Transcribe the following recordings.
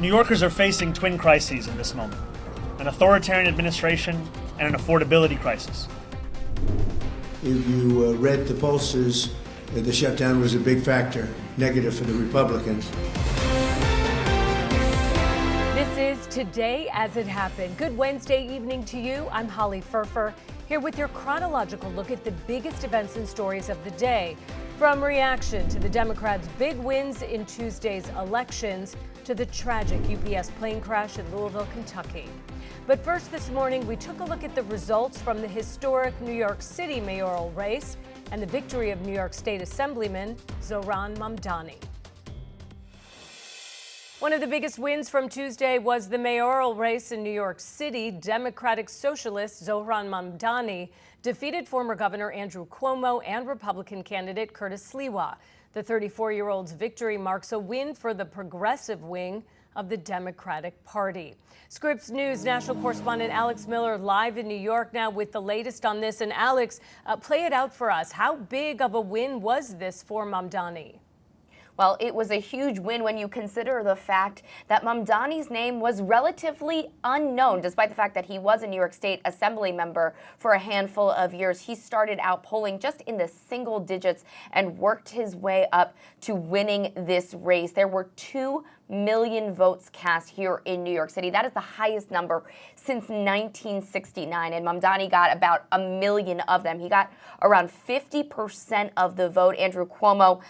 New Yorkers are facing twin crises in this moment: an authoritarian administration and an affordability crisis. If you read the pollsters, the shutdown was a big factor, negative for the Republicans. This is Today as It Happened. Good Wednesday evening to you. I'm Holly Furfer, here with your chronological look at the biggest events and stories of the day. From reaction to the Democrats' big wins in Tuesday's elections to the tragic UPS plane crash in Louisville, Kentucky. But first this morning, we took a look at the results from the historic New York City mayoral race and the victory of New York State Assemblyman Zohran Mamdani. One of the biggest wins from Tuesday was the mayoral race in New York City. Democratic socialist Zohran Mamdani defeated former Governor Andrew Cuomo and Republican candidate Curtis Sliwa. The 34-year-old's victory marks a win for the progressive wing of the Democratic Party. Scripps News national correspondent Alex Miller live in New York now with the latest on this. And Alex, play it out for us. How big of a win was this for Mamdani? Well, it was a huge win when you consider the fact that Mamdani's name was relatively unknown, despite the fact that he was a New York State Assembly member for a handful of years. He started out polling just in the single digits and worked his way up to winning this race. There were 2 million votes cast here in New York City. That is the highest number since 1969, and Mamdani got about 1 million of them. He got around 50% of the vote. Andrew Cuomo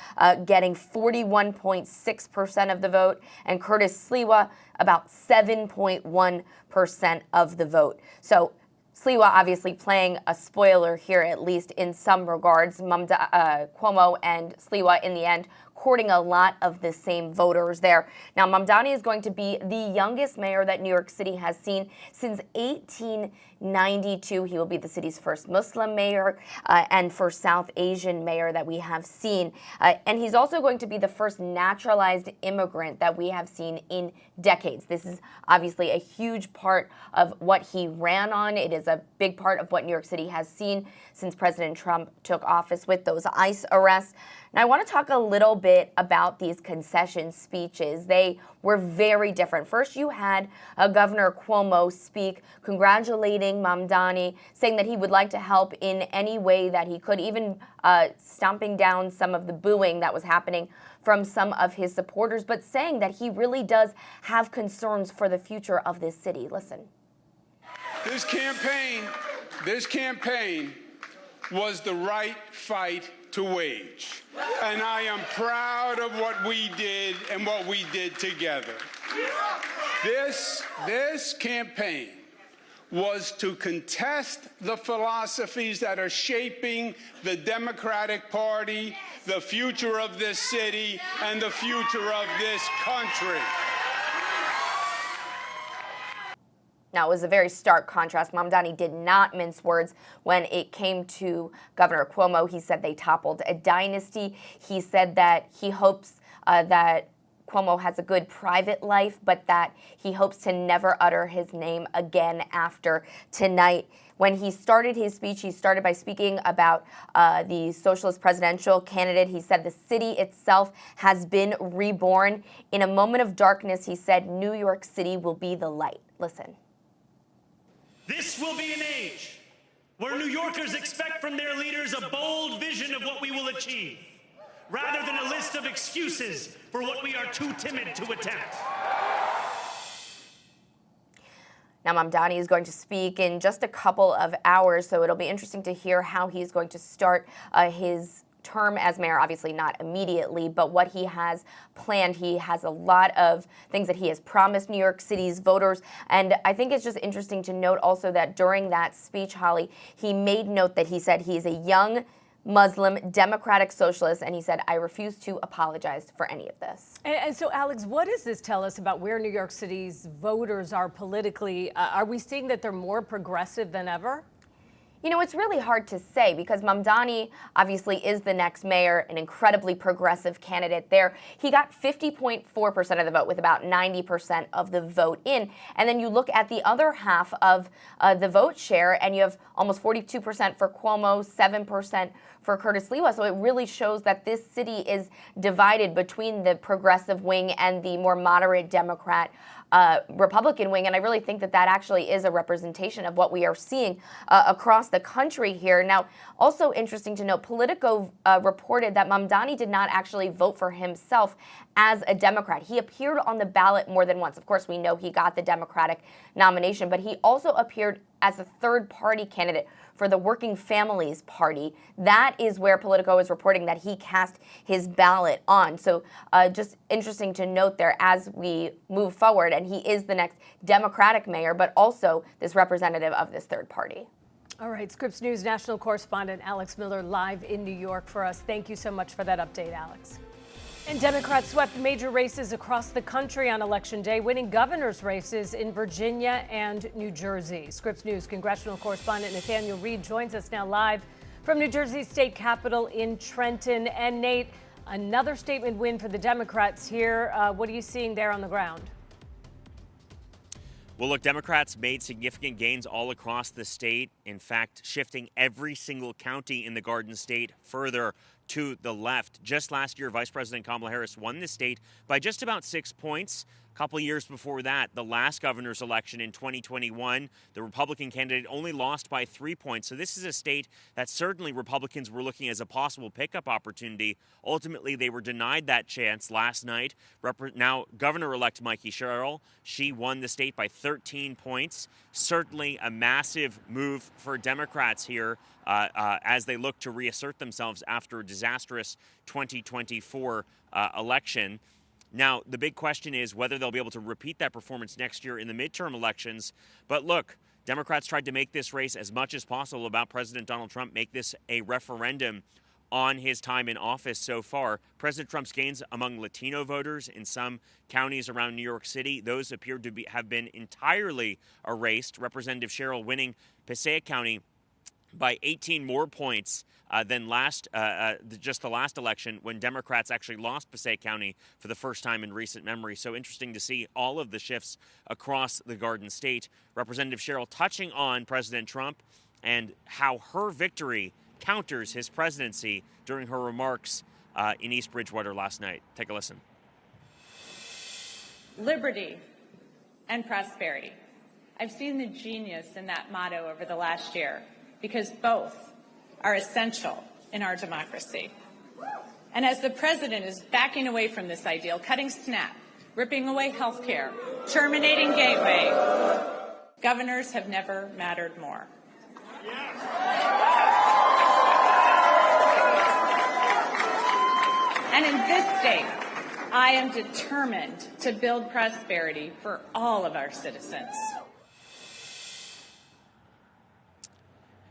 getting 41.6% of the vote, and Curtis Sliwa about 7.1% of the vote. So Sliwa obviously playing a spoiler here, at least in some regards. Cuomo and Sliwa in the end courting a lot of the same voters there. Now, Mamdani is going to be the youngest mayor that New York City has seen since 1892. He will be the city's first Muslim mayor and first South Asian mayor that we have seen. And he's also going to be the first naturalized immigrant that we have seen in decades. This is obviously a huge part of what he ran on. It is a big part of what New York City has seen since President Trump took office with those ICE arrests. And I want to talk a little bit about these concession speeches. They were very different. First, you had Governor Cuomo speak congratulating Mamdani, saying that he would like to help in any way that he could, even stomping down some of the booing that was happening from some of his supporters, but saying that he really does have concerns for the future of this city. Listen. This campaign was the right fight to wage. And I am proud of what we did and what we did together. This campaign was to contest the philosophies that are shaping the Democratic Party, the future of this city, and the future of this country. Now, it was a very stark contrast. Mamdani did not mince words when it came to Governor Cuomo. He said they toppled a dynasty. He said that he hopes that Cuomo has a good private life, but that he hopes to never utter his name again after tonight. When he started his speech, he started by speaking about the socialist presidential candidate. He said the city itself has been reborn. In a moment of darkness, he said, New York City will be the light. Listen. This will be an age where New Yorkers expect from their leaders a bold vision of what we will achieve, rather than a list of excuses for what we are too timid to attempt. Now, Mamdani is going to speak in just a couple of hours, so it'll be interesting to hear how he's going to start his term as mayor. Obviously not immediately, but what he has planned. He has a lot of things that he has promised New York City's voters. And I think it's just interesting to note also that during that speech, Holly, he made note that he said he is a young Muslim democratic socialist, and he said, I refuse to apologize for any of this. And so, Alex, what does this tell us about where New York City's voters are politically? Are we seeing that they're more progressive than ever? You know, it's really hard to say because Mamdani obviously is the next mayor, an incredibly progressive candidate there. He got 50.4% of the vote with about 90% of the vote in. And then you look at the other half of the vote share and you have almost 42% for Cuomo, 7% for Curtis Sliwa. So it really shows that this city is divided between the progressive wing and the more moderate Democrat Republican wing. And I really think that that actually is a representation of what we are seeing across the country here. Now, also interesting to note, Politico reported that Mamdani did not actually vote for himself as a Democrat. He appeared on the ballot more than once. Of course, we know he got the Democratic nomination, but he also appeared as a third-party candidate for the Working Families Party. That is where Politico is reporting that he cast his ballot on. So just interesting to note there as we move forward. And he is the next Democratic mayor, but also this representative of this third party. All right, Scripps News national correspondent Alex Miller live in New York for us. Thank you so much for that update, Alex. And Democrats swept major races across the country on Election Day, winning governor's races in Virginia and New Jersey. Scripps News congressional correspondent Nathaniel Reed joins us now live from New Jersey's state capitol in Trenton. And Nate, another statement win for the Democrats here. What are you seeing there on the ground? Well, look, Democrats made significant gains all across the state. In fact, shifting every single county in the Garden State further to the left. Just last year, Vice President Kamala Harris won the state by just about 6 points. A couple of years before that, the last governor's election in 2021, the Republican candidate only lost by 3 points. So this is a state that certainly Republicans were looking as a possible pickup opportunity. Ultimately, they were denied that chance last night. Now, Governor-elect Mikey Sherrill, she won the state by 13 points. Certainly a massive move for Democrats here as they look to reassert themselves after a disastrous 2024 election. Now, the big question is whether they'll be able to repeat that performance next year in the midterm elections. But look, Democrats tried to make this race as much as possible about President Donald Trump, make this a referendum on his time in office so far. President Trump's gains among Latino voters in some counties around New York City, those appear to have been entirely erased. Representative Sherrill winning Passaic County by 18 more points than just the last election when Democrats actually lost Passaic County for the first time in recent memory. So interesting to see all of the shifts across the Garden State. Representative Sherrill touching on President Trump and how her victory counters his presidency during her remarks in East Bridgewater last night. Take a listen. Liberty and prosperity. I've seen the genius in that motto over the last year, because both are essential in our democracy. And as the president is backing away from this ideal, cutting SNAP, ripping away health care, terminating Gateway, governors have never mattered more. And in this state, I am determined to build prosperity for all of our citizens.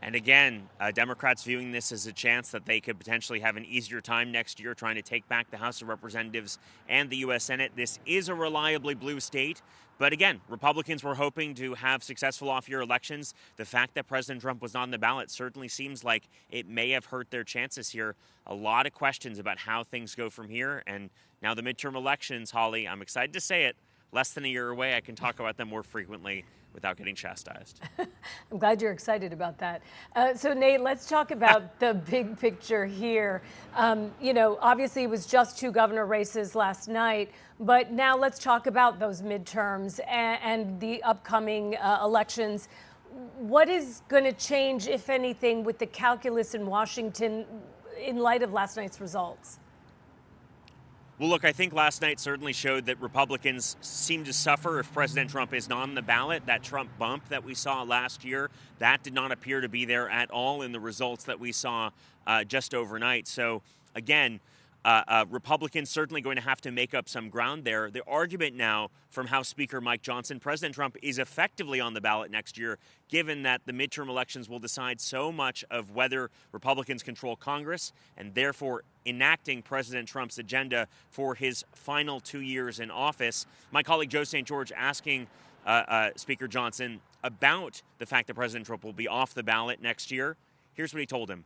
And again, Democrats viewing this as a chance that they could potentially have an easier time next year trying to take back the House of Representatives and the U.S. Senate. This is a reliably blue state. But again, Republicans were hoping to have successful off-year elections. The fact that President Trump was not on the ballot certainly seems like it may have hurt their chances here. A lot of questions about how things go from here. And now the midterm elections, Holly, I'm excited to say it, less than a year away. I can talk about them more frequently without getting chastised. I'm glad you're excited about that. So Nate, let's talk about the big picture here. Obviously it was just 2 governor races last night, but now let's talk about those midterms and the upcoming elections. What is going to change, if anything, with the calculus in Washington in light of last night's results? Well, look, I think last night certainly showed that Republicans seem to suffer if President Trump is not on the ballot. That Trump bump that we saw last year, that did not appear to be there at all in the results that we saw just overnight. So, again, Republicans certainly going to have to make up some ground there. The argument now from House Speaker Mike Johnson, President Trump is effectively on the ballot next year, given that the midterm elections will decide so much of whether Republicans control Congress and therefore enacting President Trump's agenda for his final 2 years in office. My colleague Joe St. George asking Speaker Johnson about the fact that President Trump will be off the ballot next year. Here's what he told him.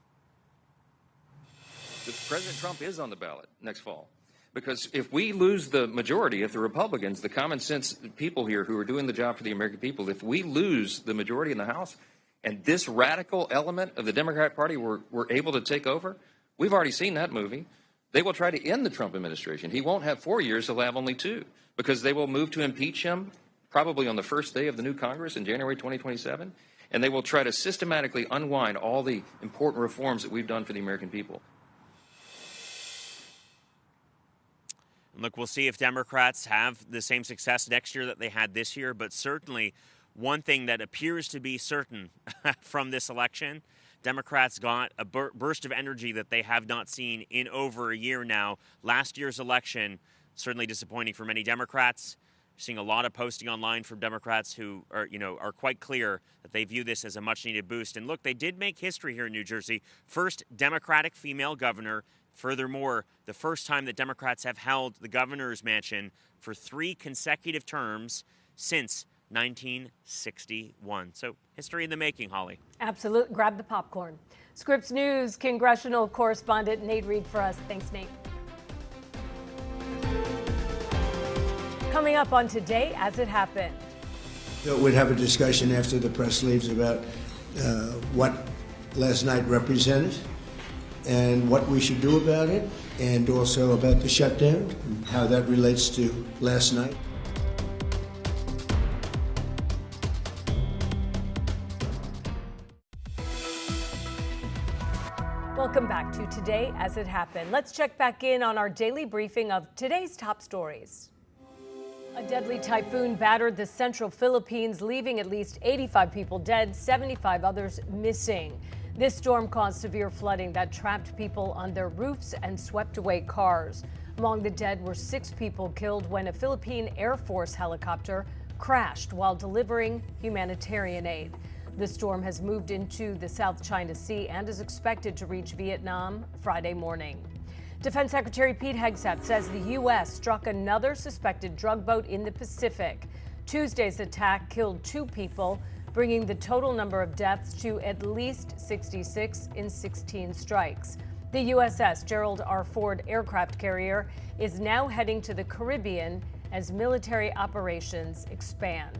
President Trump is on the ballot next fall. Because if we lose the majority, if the Republicans, the common sense people here who are doing the job for the American people, if we lose the majority in the House, and this radical element of the Democrat Party were able to take over, we've already seen that movie. They will try to end the Trump administration. He won't have 4 years, he'll have only 2, because they will move to impeach him probably on the first day of the new Congress in January 2027, and they will try to systematically unwind all the important reforms that we've done for the American people. Look, we'll see if Democrats have the same success next year that they had this year, but certainly one thing that appears to be certain from this election, Democrats got a burst of energy that they have not seen in over a year now. Last year's election, certainly disappointing for many Democrats. Seeing a lot of posting online from Democrats who are quite clear that they view this as a much-needed boost. And look, they did make history here in New Jersey. First Democratic female governor. Furthermore, the first time that Democrats have held the governor's mansion for 3 consecutive terms since 1961. So history in the making, Holly. Absolutely. Grab the popcorn. Scripps News congressional correspondent Nate Reed for us. Thanks, Nate. Coming up on Today As It Happened. We'd have a discussion after the press leaves about what last night represented and what we should do about it, and also about the shutdown and how that relates to last night. Welcome back to Today As It Happened. Let's check back in on our daily briefing of today's top stories. A deadly typhoon battered the central Philippines, leaving at least 85 people dead, 75 others missing. This storm caused severe flooding that trapped people on their roofs and swept away cars. Among the dead were 6 people killed when a Philippine Air Force helicopter crashed while delivering humanitarian aid. The storm has moved into the South China Sea and is expected to reach Vietnam Friday morning. Defense Secretary Pete Hegseth says the U.S. struck another suspected drug boat in the Pacific. Tuesday's attack killed 2 people, bringing the total number of deaths to at least 66 in 16 strikes. The USS Gerald R. Ford aircraft carrier is now heading to the Caribbean as military operations expand.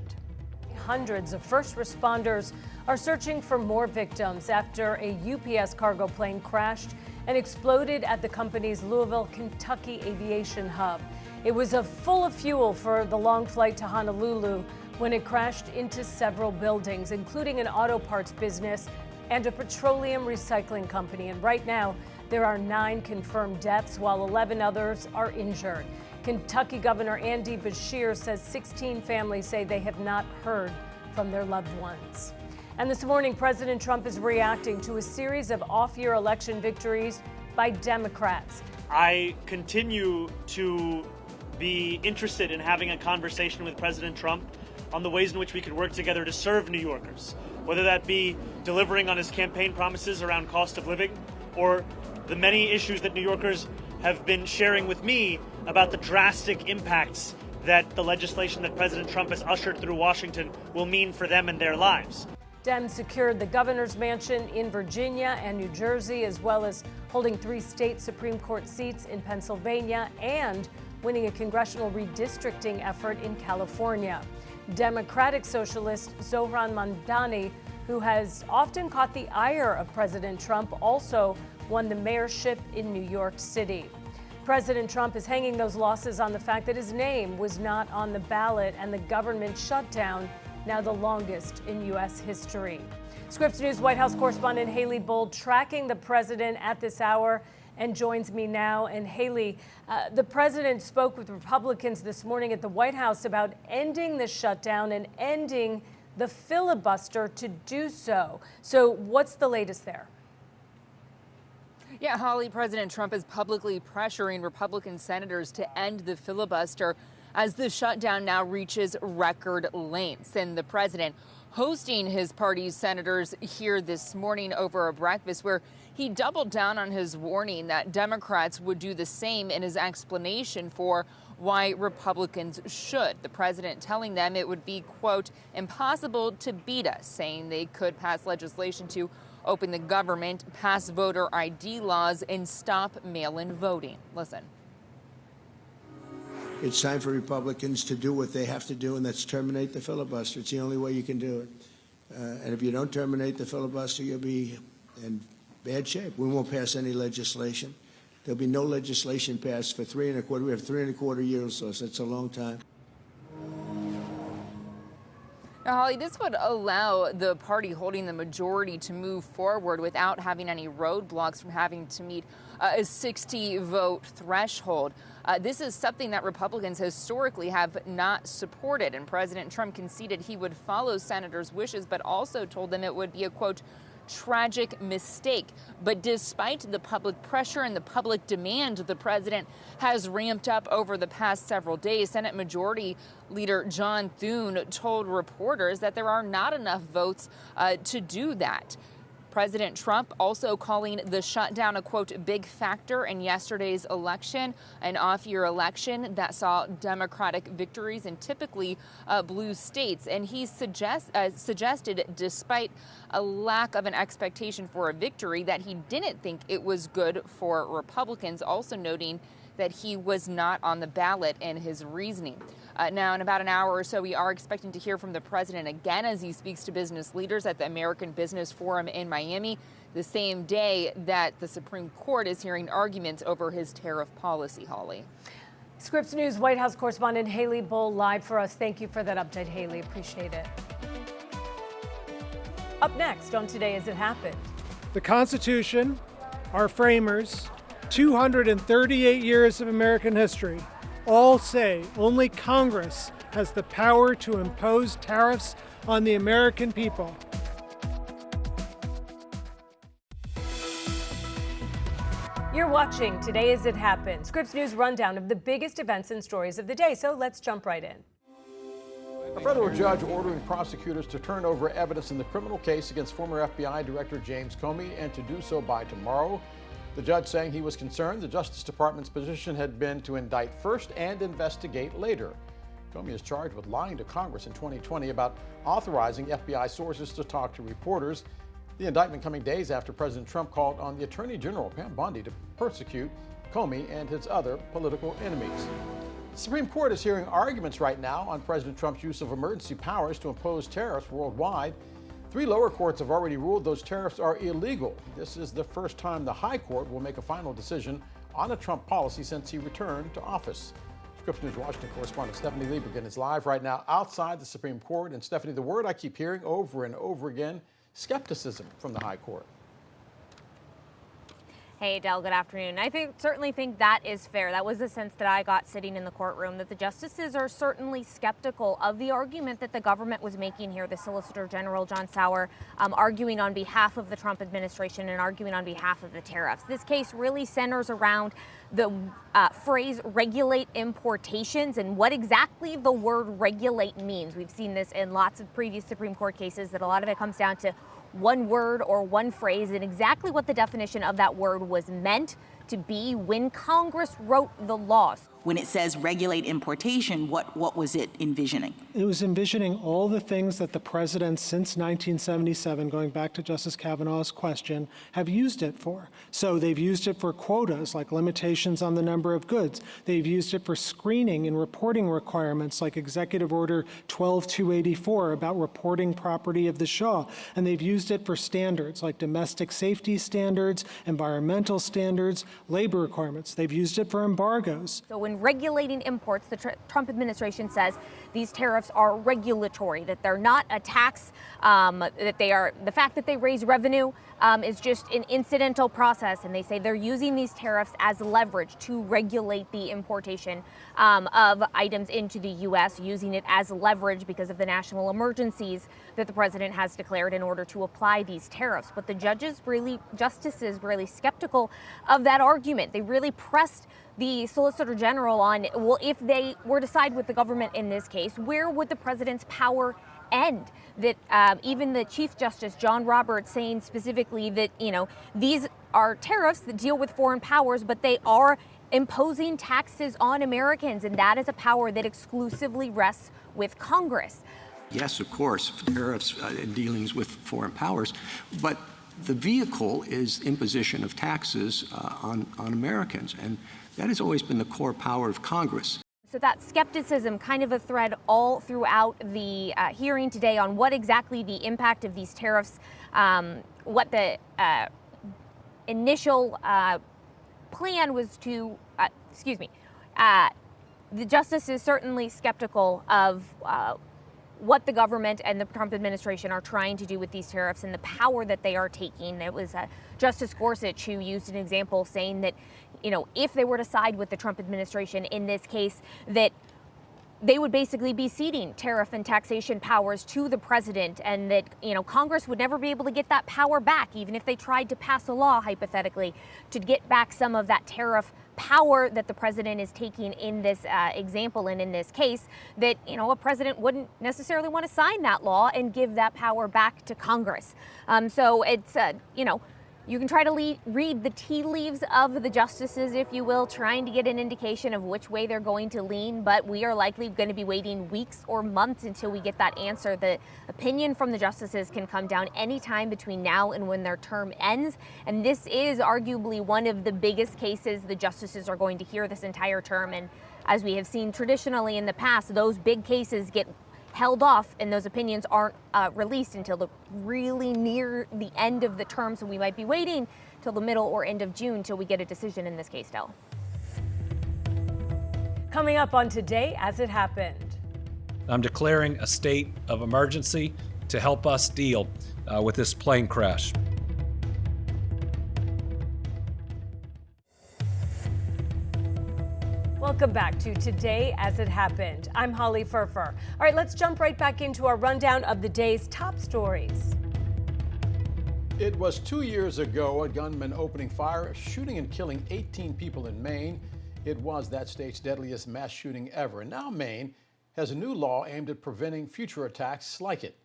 Hundreds of first responders are searching for more victims after a UPS cargo plane crashed and exploded at the company's Louisville, Kentucky aviation hub. It was full of fuel for the long flight to Honolulu when it crashed into several buildings, including an auto parts business and a petroleum recycling company. And right now, there are 9 confirmed deaths, while 11 others are injured. Kentucky Governor Andy Beshear says 16 families say they have not heard from their loved ones. And this morning, President Trump is reacting to a series of off-year election victories by Democrats. I continue to be interested in having a conversation with President Trump on the ways in which we could work together to serve New Yorkers, whether that be delivering on his campaign promises around cost of living or the many issues that New Yorkers have been sharing with me about the drastic impacts that the legislation that President Trump has ushered through Washington will mean for them and their lives. Dems secured the governor's mansion in Virginia and New Jersey, as well as holding 3 state Supreme Court seats in Pennsylvania and winning a congressional redistricting effort in California. Democratic socialist Zohran Mamdani, who has often caught the ire of President Trump, also won the mayorship in New York City. President Trump is hanging those losses on the fact that his name was not on the ballot and the government shutdown, now the longest in U.S. history. Scripps News White House correspondent Haley Bold tracking the president at this hour and joins me now. And Haley, the president spoke with Republicans this morning at the White House about ending the shutdown and ending the filibuster to do so. So what's the latest there? Yeah, Holly, President Trump is publicly pressuring Republican senators to end the filibuster as the shutdown now reaches record lengths. And the president hosting his party's senators here this morning over a breakfast where he doubled down on his warning that Democrats would do the same in his explanation for why Republicans should. The president telling them it would be, quote, impossible to beat us, saying they could pass legislation to open the government, pass voter ID laws, and stop mail-in voting. Listen. It's time for Republicans to do what they have to do, and that's terminate the filibuster. It's the only way you can do it. And if you don't terminate the filibuster, you'll be in bad shape. We won't pass any legislation. There'll be no legislation passed for 3.25. We have 3.25 years, so that's a long time. Now, Holly, this would allow the party holding the majority to move forward without having any roadblocks from having to meet a 60-vote threshold. This is something that Republicans historically have not supported, and President Trump conceded he would follow senators' wishes, but also told them it would be a, quote, tragic mistake. But despite the public pressure and the public demand, the president has ramped up over the past several days. Senate Majority Leader John Thune told reporters that there are not enough votes to do that. President Trump also calling the shutdown a, quote, big factor in yesterday's election, an off-year election that saw Democratic victories in typically blue states. And he suggested, despite a lack of an expectation for a victory, that he didn't think it was good for Republicans, also noting that he was not on the ballot in his reasoning. Now, in about an hour or so, we are expecting to hear from the president again as he speaks to business leaders at the American Business Forum in Miami, the same day that the Supreme Court is hearing arguments over his tariff policy, Holly. Scripps News White House correspondent Haley Bull live for us. Thank you for that update, Haley. Appreciate it. Up next on Today As It Happened. The Constitution, our framers, 238 years of American history, all say only Congress has the power to impose tariffs on the American people. You're watching Today As It Happened, Scripps News rundown of the biggest events and stories of the day. So let's jump right in. A federal judge ordering prosecutors to turn over evidence in the criminal case against former FBI Director James Comey, and to do so by tomorrow. The judge saying he was concerned the Justice Department's position had been to indict first and investigate later. Comey is charged with lying to Congress in 2020 about authorizing FBI sources to talk to reporters. The indictment coming days after President Trump called on the Attorney General, Pam Bondi, to persecute Comey and his other political enemies. The Supreme Court is hearing arguments right now on President Trump's use of emergency powers to impose tariffs worldwide. 3 lower courts have already ruled those tariffs are illegal. This is the first time the High Court will make a final decision on a Trump policy since he returned to office. Scripps News Washington correspondent Stephanie Liebergen is live right now outside the Supreme Court. And Stephanie, the word I keep hearing over and over again, skepticism from the High Court. Hey, Del, good afternoon. I certainly think that is fair. That was the sense that I got sitting in the courtroom, that the justices are certainly skeptical of the argument that the government was making here. The Solicitor General, John Sauer, arguing on behalf of the Trump administration and arguing on behalf of the tariffs. This case really centers around the phrase regulate importations and what exactly the word regulate means. We've seen this in lots of previous Supreme Court cases, that a lot of it comes down to one word or one phrase, and exactly what the definition of that word was meant to be when Congress wrote the laws. When it says regulate importation, what was it envisioning? It was envisioning all the things that the president since 1977, going back to Justice Kavanaugh's question, have used it for. So they've used it for quotas, like limitations on the number of goods. They've used it for screening and reporting requirements, like Executive Order 12284 about reporting property of the Shah. And they've used it for standards, like domestic safety standards, environmental standards, labor requirements. They've used it for embargoes. So when regulating imports, the Trump administration says these tariffs are regulatory, that they're not a tax, that they are, the fact that they raise revenue is just an incidental process. And they say they're using these tariffs as leverage to regulate the importation of items into the U.S., using it as leverage because of the national emergencies that the president has declared in order to apply these tariffs. But the justices really skeptical of that argument. They really pressed the Solicitor General on, well, if they were to side with the government in this case, where would the president's power end? That even the Chief Justice, John Roberts, saying specifically that, these are tariffs that deal with foreign powers, but they are imposing taxes on Americans, and that is a power that exclusively rests with Congress. Yes, of course, tariffs and dealings with foreign powers, but the vehicle is imposition of taxes on Americans, and that has always been the core power of Congress. So that skepticism kind of a thread all throughout the hearing today on what exactly the impact of these tariffs, what the initial plan was to, the justice is certainly skeptical of what the government and the Trump administration are trying to do with these tariffs and the power that they are taking. It was Justice Gorsuch who used an example saying that, if they were to side with the Trump administration in this case, that they would basically be ceding tariff and taxation powers to the president, and that, Congress would never be able to get that power back, even if they tried to pass a law, hypothetically, to get back some of that tariff power that the president is taking in this example and in this case, that, a president wouldn't necessarily want to sign that law and give that power back to Congress. So it's, you can try to read the tea leaves of the justices, if you will, trying to get an indication of which way they're going to lean, but we are likely going to be waiting weeks or months until we get that answer. The opinion from the justices can come down anytime between now and when their term ends, and this is arguably one of the biggest cases the justices are going to hear this entire term, and as we have seen traditionally in the past, those big cases get held off and those opinions aren't released until the really near the end of the term. So we might be waiting till the middle or end of June till we get a decision in this case, Del. Coming up on Today as It Happened. I'm declaring a state of emergency to help us deal with this plane crash. Welcome back to Today as It Happened. I'm Holly Furfer. All right, let's jump right back into our rundown of the day's top stories. It was 2 years ago, a gunman opening fire, shooting and killing 18 people in Maine. It was that state's deadliest mass shooting ever. And now Maine has a new law aimed at preventing future attacks like it.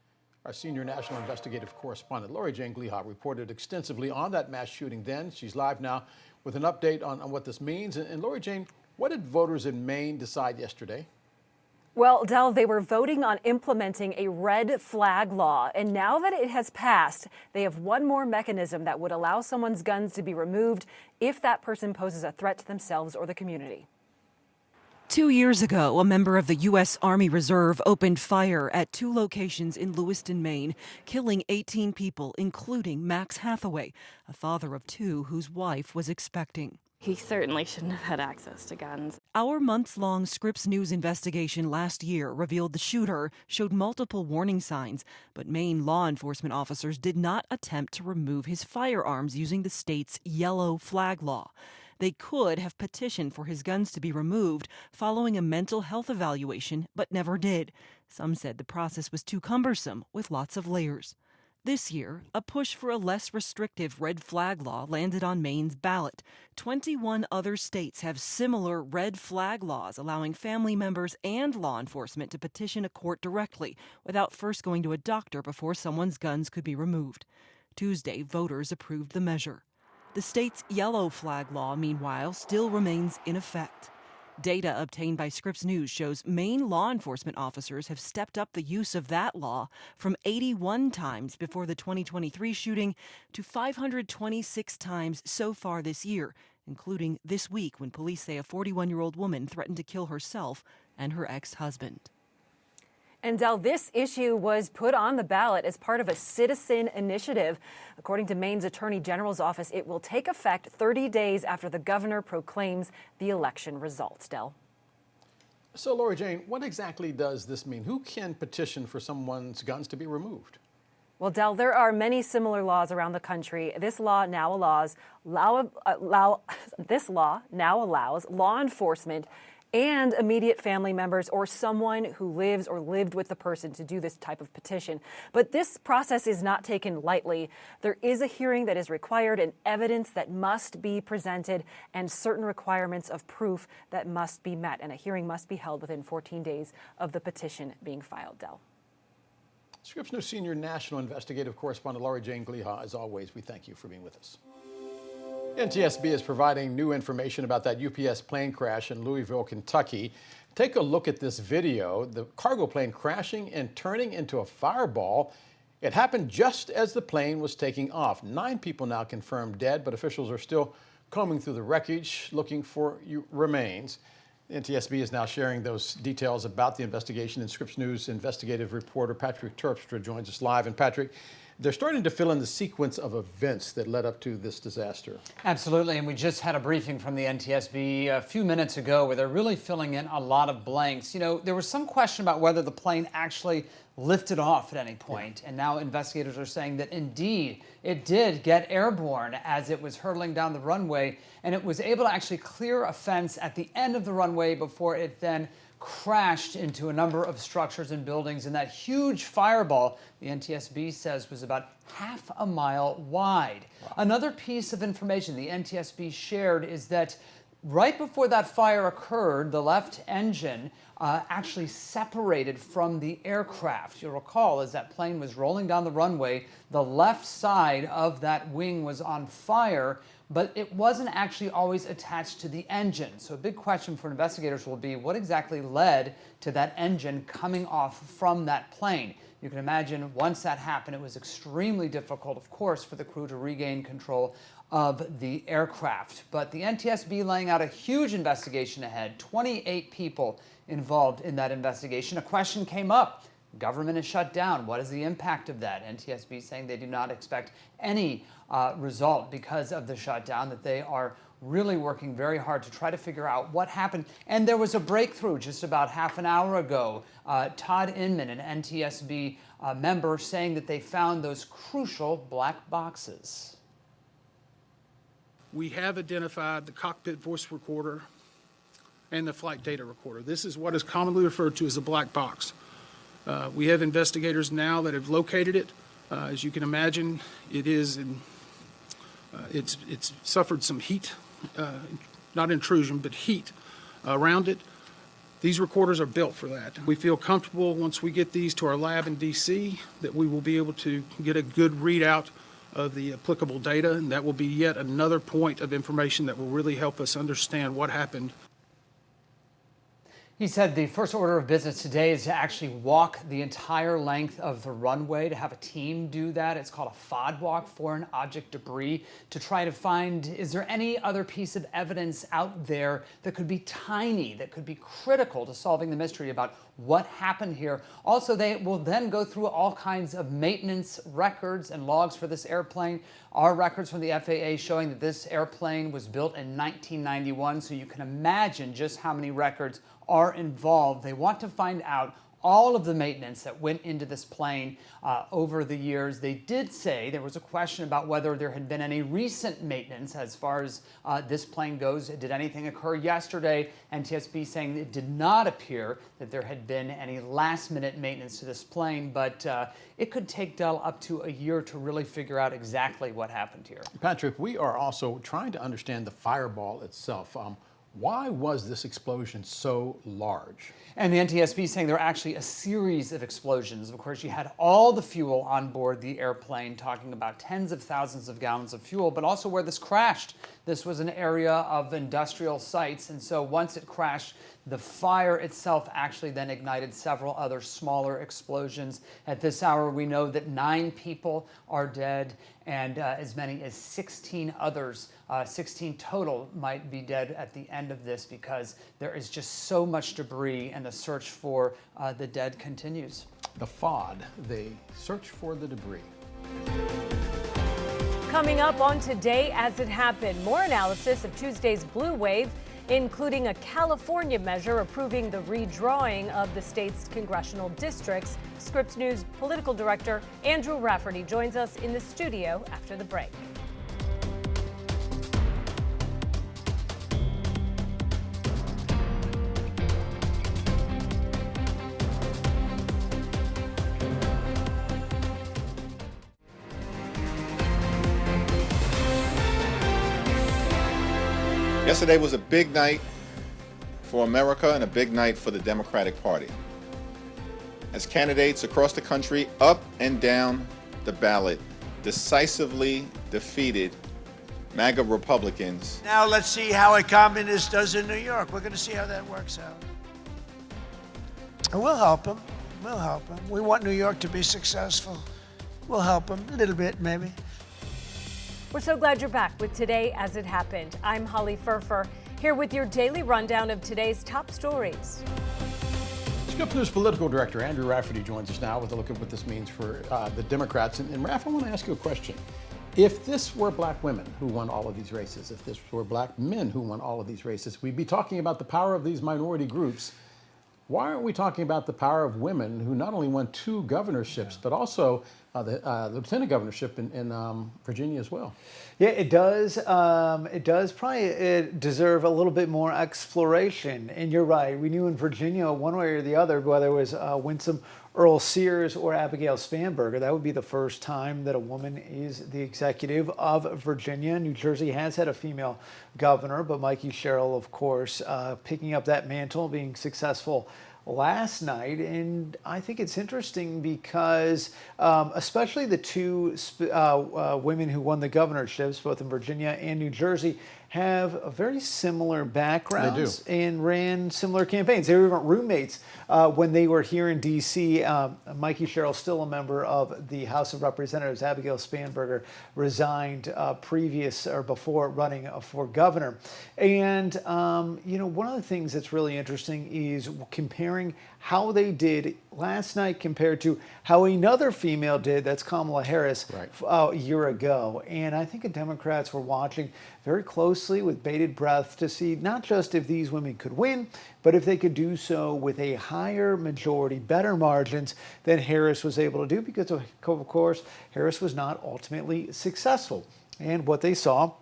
Our senior national investigative correspondent, Lori Jane Gliha, reported extensively on that mass shooting then. She's live now with an update on what this means. And Lori Jane, what did voters in Maine decide yesterday? Well, Del, they were voting on implementing a red flag law. And now that it has passed, they have one more mechanism that would allow someone's guns to be removed if that person poses a threat to themselves or the community. 2 years ago, a member of the U.S. Army Reserve opened fire at 2 locations in Lewiston, Maine, killing 18 people, including Max Hathaway, a father of 2 whose wife was expecting. He certainly shouldn't have had access to guns. Our months-long Scripps News investigation last year revealed the shooter showed multiple warning signs, but Maine law enforcement officers did not attempt to remove his firearms using the state's yellow flag law. They could have petitioned for his guns to be removed following a mental health evaluation, but never did. Some said the process was too cumbersome, with lots of layers. This year, a push for a less restrictive red flag law landed on Maine's ballot. 21 other states have similar red flag laws allowing family members and law enforcement to petition a court directly without first going to a doctor before someone's guns could be removed. Tuesday, voters approved the measure. The state's yellow flag law, meanwhile, still remains in effect. Data obtained by Scripps News shows Maine law enforcement officers have stepped up the use of that law from 81 times before the 2023 shooting to 526 times so far this year, including this week when police say a 41-year-old woman threatened to kill herself and her ex-husband. And Del, this issue was put on the ballot as part of a citizen initiative. According to Maine's Attorney General's office, it will take effect 30 days after the governor proclaims the election results. Del. So, Lori Jane, what exactly does this mean? Who can petition for someone's guns to be removed? Well, Del, there are many similar laws around the country. This law now allows law enforcement and immediate family members or someone who lives or lived with the person to do this type of petition. But this process is not taken lightly. There is a hearing that is required and evidence that must be presented and certain requirements of proof that must be met. And a hearing must be held within 14 days of the petition being filed, Del. Scripps News Senior National Investigative Correspondent Lori Jane Gliha, as always, we thank you for being with us. NTSB is providing new information about that UPS plane crash in Louisville, Kentucky. Take a look at this video. The cargo plane crashing and turning into a fireball. It happened just as the plane was taking off. 9 people now confirmed dead, but officials are still combing through the wreckage looking for remains. The NTSB is now sharing those details about the investigation, and Scripps News investigative reporter Patrick Terpstra joins us live. And Patrick, they're starting to fill in the sequence of events that led up to this disaster. Absolutely, and we just had a briefing from the NTSB a few minutes ago where they're really filling in a lot of blanks. You know, there was some question about whether the plane actually lifted off at any point, and now investigators are saying that indeed it did get airborne as it was hurtling down the runway, and it was able to actually clear a fence at the end of the runway before it then crashed into a number of structures and buildings. And that huge fireball, the NTSB says, was about half a mile wide. Wow. Another piece of information the NTSB shared is that right before that fire occurred, the left engine actually separated from the aircraft. You'll recall, as that plane was rolling down the runway, the left side of that wing was on fire, but it wasn't actually always attached to the engine. So a big question for investigators will be what exactly led to that engine coming off from that plane. You can imagine once that happened, it was extremely difficult, of course, for the crew to regain control of the aircraft. But the NTSB laying out a huge investigation ahead, 28 people involved in that investigation. A question came up. Government is shut down. What is the impact of that? NTSB saying they do not expect any result because of the shutdown, that they are really working very hard to try to figure out what happened. And there was a breakthrough just about half an hour ago. Todd Inman, an NTSB member, saying that they found those crucial black boxes. We have identified the cockpit voice recorder and the flight data recorder. This is what is commonly referred to as a black box. We have investigators now that have located it. As you can imagine, it's suffered some heat, not intrusion, but heat around it. These recorders are built for that. We feel comfortable once we get these to our lab in DC that we will be able to get a good readout of the applicable data, and that will be yet another point of information that will really help us understand what happened. He said the first order of business today is to actually walk the entire length of the runway, to have a team do that. It's called a FOD walk, foreign object debris, to try to find, is there any other piece of evidence out there that could be tiny, that could be critical to solving the mystery about what happened here. Also, they will then go through all kinds of maintenance records and logs for this airplane. Our records from the FAA showing that this airplane was built in 1991, so you can imagine just how many records are involved. They want to find out all of the maintenance that went into this plane over the years. They did say there was a question about whether there had been any recent maintenance as far as this plane goes. Did anything occur yesterday? NTSB saying it did not appear that there had been any last-minute maintenance to this plane, but it could take Dell up to a year to really figure out exactly what happened here. Patrick, we are also trying to understand the fireball itself. Why was this explosion so large? And the NTSB saying there were actually a series of explosions. Of course, you had all the fuel on board the airplane, talking about tens of thousands of gallons of fuel, but also where this crashed. This was an area of industrial sites, and so once it crashed, the fire itself actually then ignited several other smaller explosions. At this hour, we know that 9 people are dead, and as many as 16 others, 16 total, might be dead at the end of this because there is just so much debris, and the search for the dead continues. The FOD, they search for the debris. Coming up on Today as It Happened, more analysis of Tuesday's blue wave, including a California measure approving the redrawing of the state's congressional districts. Scripps News political director Andrew Rafferty joins us in the studio after the break. Yesterday was a big night for America and a big night for the Democratic Party, as candidates across the country, up and down the ballot, decisively defeated MAGA Republicans. Now let's see how a communist does in New York. We're going to see how that works out. And we'll help them. We'll help them. We want New York to be successful. We'll help them a little bit, maybe. We're so glad you're back with Today As It Happened. I'm Holly Furfer, here with your daily rundown of today's top stories. Scripps News political director Andrew Rafferty joins us now with a look at what this means for the Democrats. And Raff, I want to ask you a question. If this were black women who won all of these races, if this were black men who won all of these races, we'd be talking about the power of these minority groups. Why aren't we talking about the power of women who not only won 2 governorships, but also the lieutenant governorship in Virginia as well? Yeah, it does. It does probably deserve a little bit more exploration. And you're right. We knew in Virginia, one way or the other, whether it was Winsome Earl Sears or Abigail Spanberger, that would be the first time that a woman is the executive of Virginia. New Jersey has had a female governor, but Mikey Sherrill, of course, picking up that mantle, being successful last night. And I think it's interesting because especially the 2 women who won the governorships, both in Virginia and New Jersey, have a very similar backgrounds and ran similar campaigns. They were even roommates when they were here in D.C. Mikey Sherrill, still a member of the House of Representatives. Abigail Spanberger resigned before running for governor. And one of the things that's really interesting is comparing how they did last night compared to how another female did, that's Kamala Harris, a year ago. And I think the Democrats were watching very closely with bated breath to see not just if these women could win, but if they could do so with a higher majority, better margins than Harris was able to do, because of course, Harris was not ultimately successful. And what they saw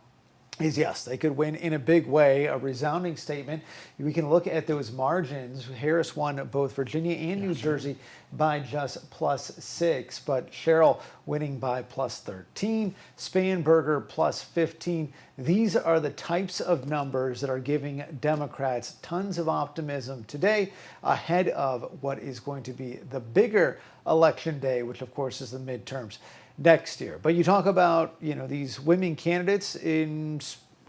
is, yes, they could win in a big way, a resounding statement. We can look at those margins. Harris won both Virginia and New Jersey by just +6, but Sherrill winning by +13, Spanberger +15. These are the types of numbers that are giving Democrats tons of optimism today ahead of what is going to be the bigger election day, which of course is the midterms next year. But you talk about, these women candidates. In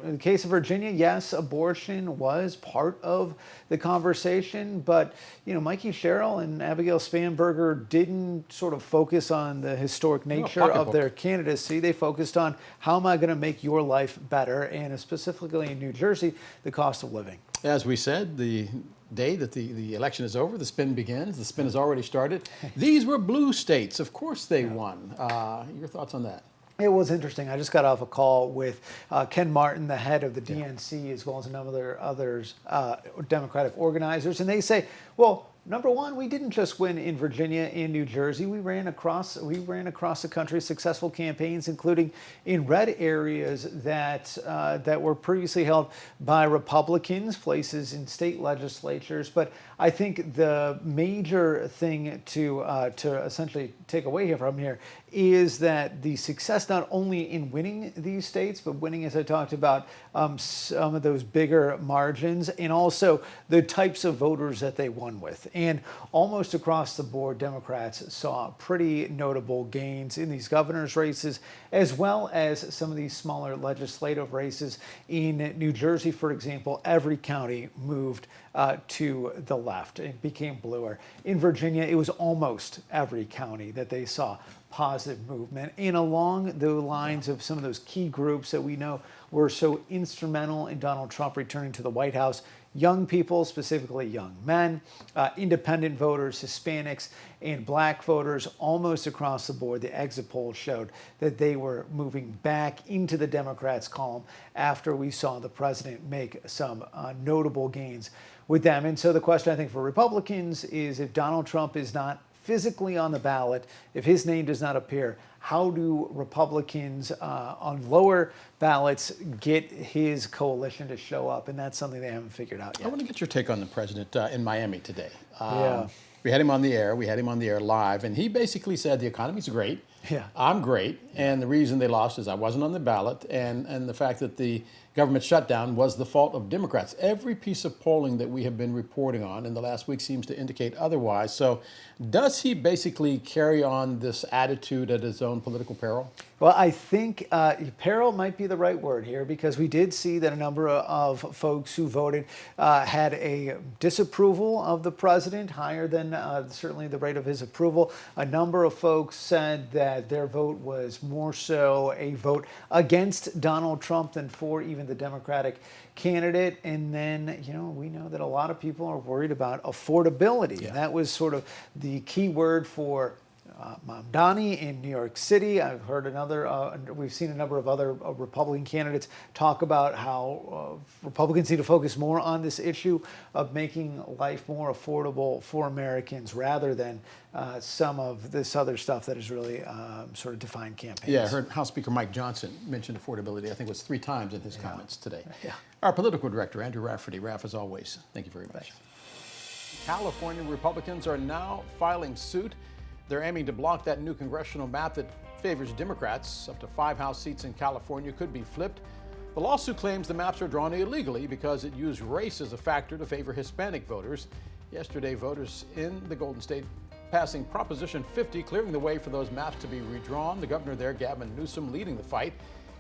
the case of Virginia, yes, abortion was part of the conversation, but Mikey Sherrill and Abigail Spanberger didn't sort of focus on the historic nature of their candidacy. They focused on, how am I going to make your life better, and specifically in New Jersey, the cost of living. As we said, the day that the election is over, the spin begins. The spin has already started. These were blue states. Of course they won. Your thoughts on that? It was interesting. I just got off a call with Ken Martin, the head of the DNC, as well as a number of others, Democratic organizers, and they say, well, number one, we didn't just win in Virginia and New Jersey. We ran across the country successful campaigns, including in red areas that were previously held by Republicans, places in state legislatures. But I think the major thing to essentially take away from here is that the success not only in winning these states, but winning, as I talked about, some of those bigger margins, and also the types of voters that they won with. And almost across the board, Democrats saw pretty notable gains in these governor's races, as well as some of these smaller legislative races. In New Jersey, for example, every county moved to the left. It became bluer. In Virginia, it was almost every county that they saw positive movement. And along the lines of some of those key groups that we know were so instrumental in Donald Trump returning to the White House, young people, specifically young men, independent voters, Hispanics, and black voters, almost across the board, the exit polls showed that they were moving back into the Democrats' column after we saw the president make some notable gains with them. And so the question, I think, for Republicans is, if Donald Trump is not physically on the ballot, if his name does not appear, how do Republicans on lower ballots get his coalition to show up? And that's something they haven't figured out yet. I want to get your take on the president in Miami today. We had him on the air. We had him on the air live, and he basically said the economy's great. Yeah. I'm great, and the reason they lost is I wasn't on the ballot, and the fact that the government shutdown was the fault of Democrats. Every piece of polling that we have been reporting on in the last week seems to indicate otherwise. So does he basically carry on this attitude at his own political peril? Well, I think peril might be the right word here, because we did see that a number of folks who voted had a disapproval of the president, higher than certainly the rate of his approval. A number of folks said that their vote was more so a vote against Donald Trump than for even the Democratic candidate. And then, we know that a lot of people are worried about affordability. Yeah. And that was sort of the key word for Mamdani in New York City. I've heard we've seen a number of other Republican candidates talk about how Republicans need to focus more on this issue of making life more affordable for Americans, rather than some of this other stuff that has really sort of defined campaigns. Yeah, I heard House Speaker Mike Johnson mention affordability, I think it was 3 times in his comments today. Yeah. Our political director, Andrew Rafferty. Raf, as always, thank you very much. California Republicans are now filing suit. They're aiming to block that new congressional map that favors Democrats. Up to 5 House seats in California could be flipped. The lawsuit claims the maps are drawn illegally because it used race as a factor to favor Hispanic voters. Yesterday, voters in the Golden State passing Proposition 50, clearing the way for those maps to be redrawn. The governor there, Gavin Newsom, leading the fight.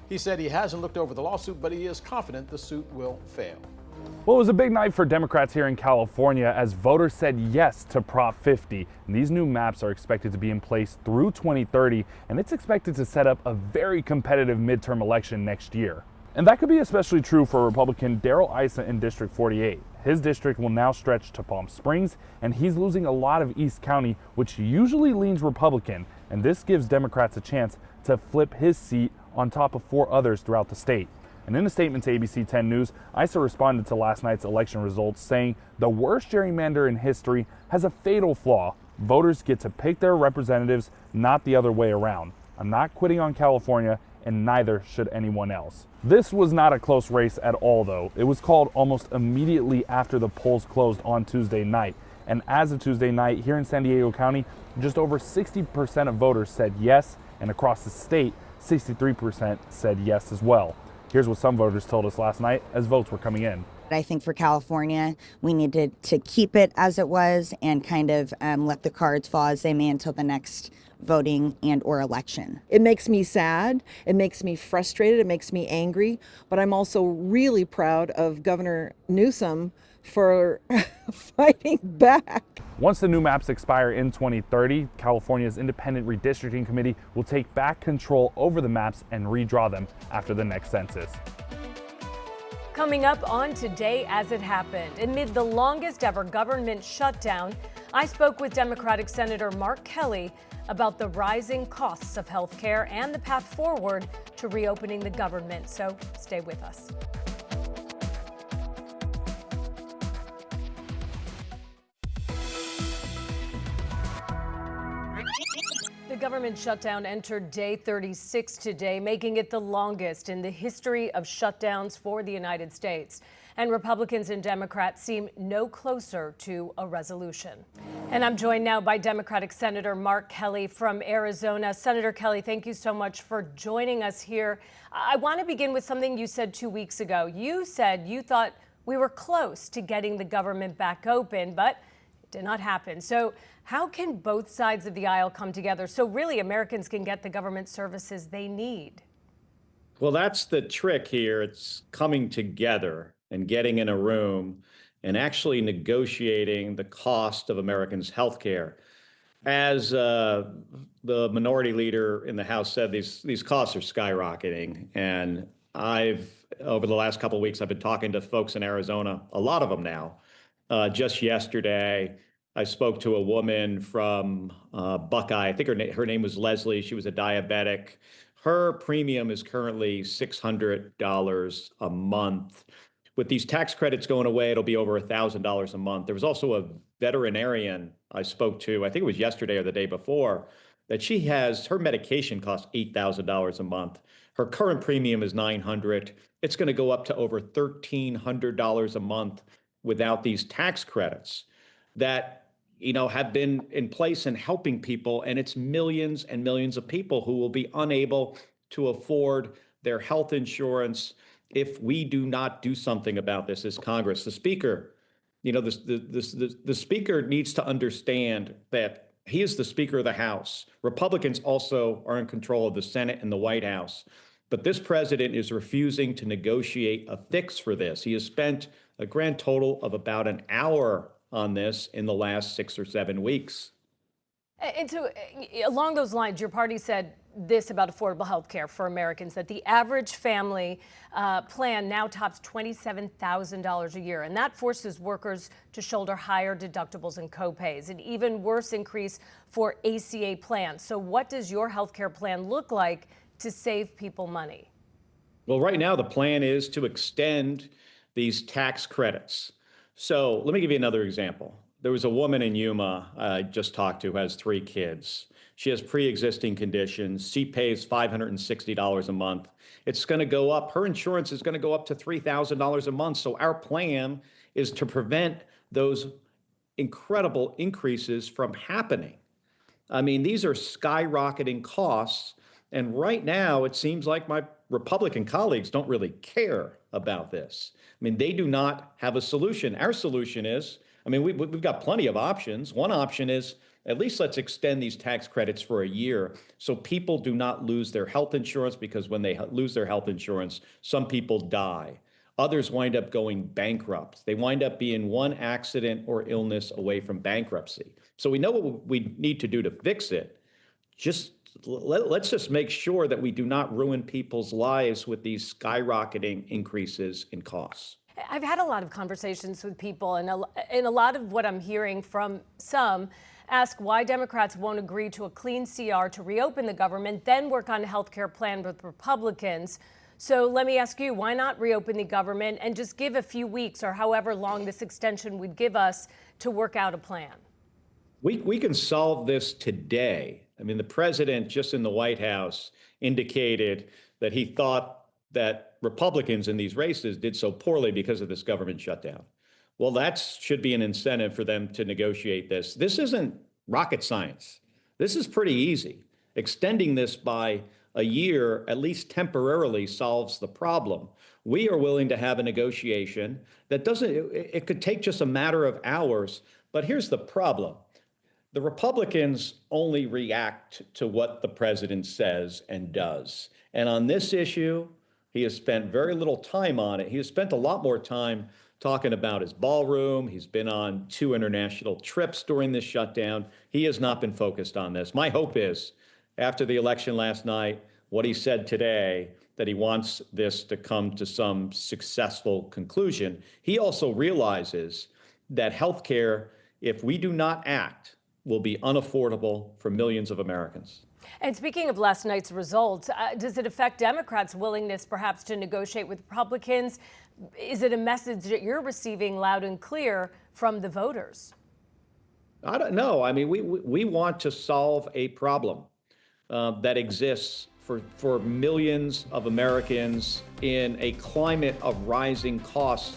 He said he hasn't looked over the lawsuit, but he is confident the suit will fail. Well, it was a big night for Democrats here in California as voters said yes to Prop 50. And these new maps are expected to be in place through 2030, and it's expected to set up a very competitive midterm election next year. And that could be especially true for Republican Darrell Issa in District 48. His district will now stretch to Palm Springs, and he's losing a lot of East County, which usually leans Republican. And this gives Democrats a chance to flip his seat on top of 4 others throughout the state. And in a statement to ABC 10 News, Issa responded to last night's election results, saying the worst gerrymander in history has a fatal flaw. Voters get to pick their representatives, not the other way around. I'm not quitting on California, and neither should anyone else. This was not a close race at all, though. It was called almost immediately after the polls closed on Tuesday night. And as of Tuesday night, here in San Diego County, just over 60% of voters said yes, and across the state, 63% said yes as well. Here's what some voters told us last night as votes were coming in. I think for California, we needed to keep it as it was and kind of let the cards fall as they may until the next voting and or election. It makes me sad, it makes me frustrated, it makes me angry, but I'm also really proud of Governor Newsom for fighting back. Once the new maps expire in 2030, California's independent redistricting committee will take back control over the maps and redraw them after the next census. Coming up on Today as It Happened, amid the longest ever government shutdown, I spoke with Democratic Senator Mark Kelly about the rising costs of health care and the path forward to reopening the government. So stay with us. The government shutdown entered day 36 today, making it the longest in the history of shutdowns for the United States. And Republicans and Democrats seem no closer to a resolution. And I'm joined now by Democratic Senator Mark Kelly from Arizona. Senator Kelly, thank you so much for joining us here. I want to begin with something you said 2 weeks ago. You said you thought we were close to getting the government back open, but it did not happen. So how can both sides of the aisle come together so really Americans can get the government services they need? Well, that's the trick here. It's coming together and getting in a room and actually negotiating the cost of Americans' health care. As the minority leader in the House said, these costs are skyrocketing. And over the last couple of weeks, I've been talking to folks in Arizona, a lot of them now. Just yesterday, I spoke to a woman from Buckeye. I think her name was Leslie. She was a diabetic. Her premium is currently $600 a month. With these tax credits going away, it'll be over $1,000 a month. There was also a veterinarian I spoke to, I think it was yesterday or the day before, that her medication costs $8,000 a month. Her current premium is $900. It's going to go up to over $1,300 a month without these tax credits that have been in place and helping people. And it's millions and millions of people who will be unable to afford their health insurance if we do not do something about this as Congress. The Speaker, the Speaker needs to understand that he is the Speaker of the House. Republicans also are in control of the Senate and the White House. But this president is refusing to negotiate a fix for this. He has spent a grand total of about an hour on this in the last 6 or 7 weeks. And so along those lines, your party said this about affordable health care for Americans, that the average family plan now tops $27,000 a year. And that forces workers to shoulder higher deductibles and copays, an even worse increase for ACA plans. So what does your health care plan look like to save people money? Well, right now, the plan is to extend these tax credits. So let me give you another example. There was a woman in Yuma I just talked to who has 3 kids. She has pre-existing conditions. She pays $560 a month. It's going to go up. Her insurance is going to go up to $3,000 a month. So our plan is to prevent those incredible increases from happening. I mean, these are skyrocketing costs. And right now, it seems like my Republican colleagues don't really care about this. I mean, they do not have a solution. Our solution is, we've got plenty of options. One option is, at least let's extend these tax credits for a year so people do not lose their health insurance, because when they lose their health insurance, some people die. Others wind up going bankrupt. They wind up being one accident or illness away from bankruptcy. So we know what we need to do to fix it. Let's just make sure that we do not ruin people's lives with these skyrocketing increases in costs. I've had a lot of conversations with people, and a lot of what I'm hearing from some ask why Democrats won't agree to a clean CR to reopen the government, then work on a health care plan with Republicans. So let me ask you, why not reopen the government and just give a few weeks or however long this extension would give us to work out a plan? We can solve this today. I mean, the president just in the White House indicated that he thought that Republicans in these races did so poorly because of this government shutdown. Well, that should be an incentive for them to negotiate this. This isn't rocket science. This is pretty easy. Extending this by a year, at least temporarily, solves the problem. We are willing to have a negotiation that it could take just a matter of hours. But here's the problem. The Republicans only react to what the president says and does. And on this issue, he has spent very little time on it. He has spent a lot more time talking about his ballroom. He's been on 2 international trips during this shutdown. He has not been focused on this. My hope is, after the election last night, what he said today, that he wants this to come to some successful conclusion. He also realizes that healthcare, if we do not act, will be unaffordable for millions of Americans. And speaking of last night's results, does it affect Democrats' willingness perhaps to negotiate with Republicans? Is it a message that you're receiving loud and clear from the voters? I don't know. I mean, we want to solve a problem that exists for millions of Americans in a climate of rising costs.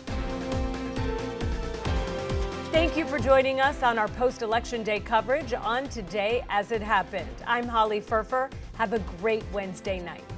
Thank you for joining us on our post-election day coverage on Today As It Happened. I'm Holly Furfer. Have a great Wednesday night.